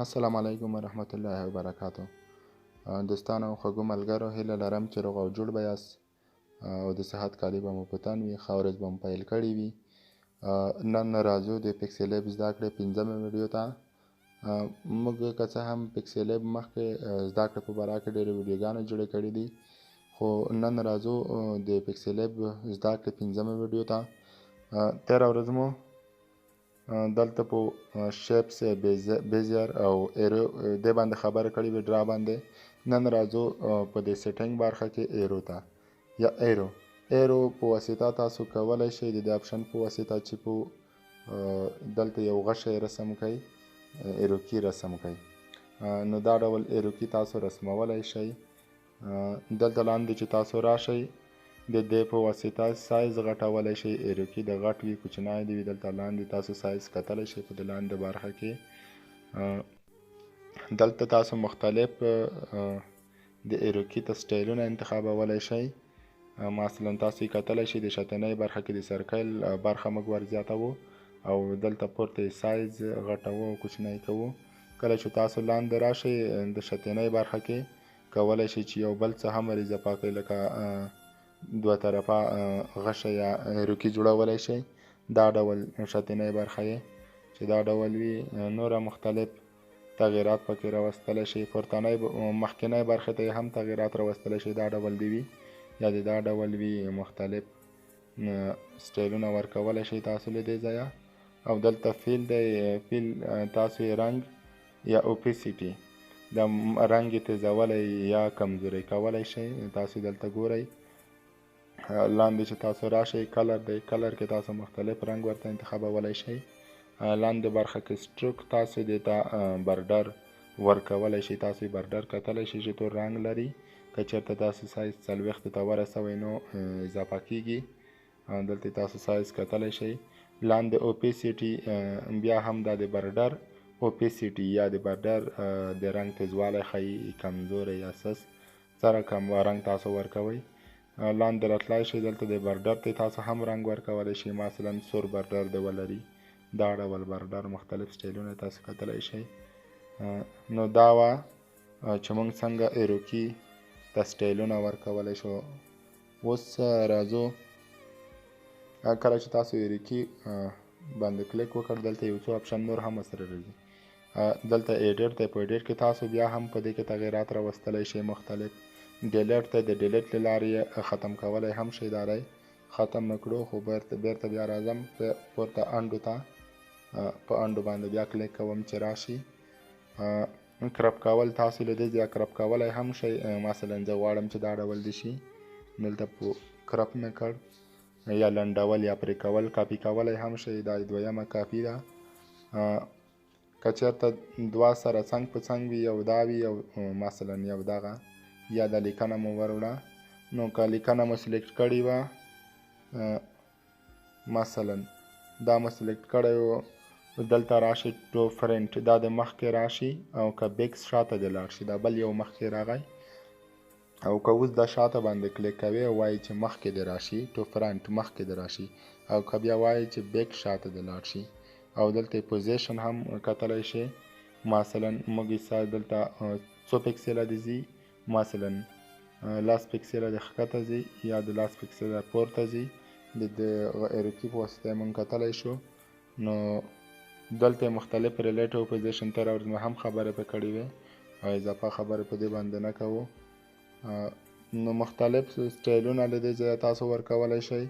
السلام علیکم ورحمت الله وبرکاتو. دوستانو او خوږو ملګرو، هیله لرم چې روغ او جوړ به یاست او د صحت کالي به مو په تن وي. ښه ورځ به مو پیل کړې وي. نن راځو د پکسلیب زده کړې 5مه ویډیو ته. موږ که څه هم پکسلیب مخکې زده کړې په باره کې ډېرې ویډیوګانې جوړې کړې دي، خو نن راځو د پکسلیب زده کړې 5مه ویډیو ته. تېره ورځ مو دلته په شیپس، بیزیر او ایرو دې باندې خبره کړې وي، ډرا باندې. نن راځو په دې سیټینګ برخه کې ایرو ته یا ایرو په واسطه تاسو کولی شئ د دې آپشن په واسطه چې په دلته یو غشی رسم کړئ، ایرو کی رسم کړئ. نو دا ډول ایرو کی تاسو رسمولی شئ. دلته لاندې چې تاسو راشئ د دې په واسطه سایز غټولی شئ. ایرو کی د غټ وي کوچنی دی وي، دلته لاندې تاسو سایز کتلی شئ په د لاندې برخه کې. دلته تاسو مختلف د ایرو کی ته سټایلونه انتخابولی شئ. مثلا تاسو یې کتلی شئ د شاتنۍ برخه کې د سرکل برخه موږ ورزیاتوو او دلته پورته یې سایز غټوو او کوچنی کوو. کله چې تاسو لاندې راشئ د شاتنۍ برخه کې کولی شئ چې یو بل څه هم ور اضافه کړئ، لکه دوه طرفه غشه یا ایرو کی جوړولی شئ. دا ډول شاتنۍ برخه یې چې دا ډول وي. نوره مختلف تغییرات پکې راوستلی شئ. پورتنۍ مخکینۍ برخې ته هم تغییرات راوستلی شئ، دا ډول دې وي یا د دا ډول وي. مختلف سټایلونه ورکولی شئ تاسو له دې ځایه. او دلته فیل دی، فیل تاسو یې رنګ یا اوپیسیټي د رنګ یې تیزولی یا کمزوری کولی شئ. تاسو دلته ګورئ لاندې چې تاسو راشئ کلر دی، کلر کې تاسو مختلف رنګ ورته انتخابولی شئ. لاندې برخه کې سټروک تاسو دې ته برډر ورکولی شئ. تاسو یې برډر کتلی شئ چې تور رنګ لري. که چېرته تاسو سایز 40 ته ورسوئ نو اضافه کیږي. دلته تاسو سایز کتلی شئ. لاندې اوپیسیټي بیا هم دا د برډر اوپیسیټي یا د برډر د رنګ تیزوالی ښیي، کمزوری یا سس سره کم رنګ تاسو ورکوئ. لاندې راتلی شئ، دلته د برډر ته تاسو هم رنګ ورکولی شئ، مثلا سور برډر دې ولري. دا ډول برډر مختلف سټایلونه تاسو کتلی شئ. نو دا وه چې موږ څنګه ایرو کی ته سټایلونه ورکولی شو. اوس راځو کله چې تاسو ایرو کی باندې کلیک وکړ، دلته یو څو آپشن نور هم سره راځي. دلته ایډیټ دی، په ایډیټ کې تاسو بیا هم په دې کې تغییرات راوستلی شئ مختلف. ډیلیټ دی، د ډیلیټ له لارې ختم کولی هم شئ. دا دی ختم مې کړو، خو بیرته بیا راځم پورته انډو ته. په انډو باندې بیا کلیک کوم چې راشي. کرپ کول تاسو له دې ځایه کرپ کولی هم شئ. مثلا زه غواړم چې دا ډول دې شي، دلته په کرپ مې کړ. یا لنډول یا پرې کول کاپي کولی هم شئ. دا 2مه کاپي ده. که چېرته دوه سره څنګ په څنګ وي، یو دا وي یو مثلا یو دغه، یا د لیکنه مو وروړه. نو که لیکنه مو سلیکټ کړې وه، مثلا دا مو سلیکټ کړی و، دلته راشي ټو فرنټ، دا د مخکې راشي. او که بیکس شاته دې لاړ شي، دا بل یو مخکې راغی. او که اوس د شاته باندې کلیک کوئ او وایي چې مخکې دې راشي، ټو فرنټ مخکې دې راشي. او که بیا وایي چې بیک شاته دې لاړ شي. او دلته پوزیشن هم کتلی شئ. مثلا موږ یې دلته څو پکسله دې ځي، مثلا 10 پکسله د ښکته ځي یا د 10 پکسله پورته ځي. د ایرو کی په واسطه یې موږ کتلی شو. نو دلته مختلف ریلیټیو پوزیشن تېره ورځ مې هم خبرې پې کړې وې او اضافه خبرې په دې باندې نه کوو. نو مختلف سټایلونه له دې ځایه تاسو ورکولی شئ.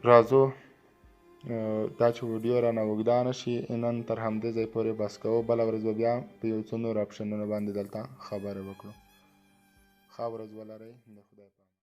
راځو دا چې ویډیو رانه اوږده نه شي، نن تر همدې ځای پورې بس کوو. بله ورځ به بیا په یو څو نورو آپشنونو باندې دلته خبرې وکړو. ښه ورځ ولرئ. د خدای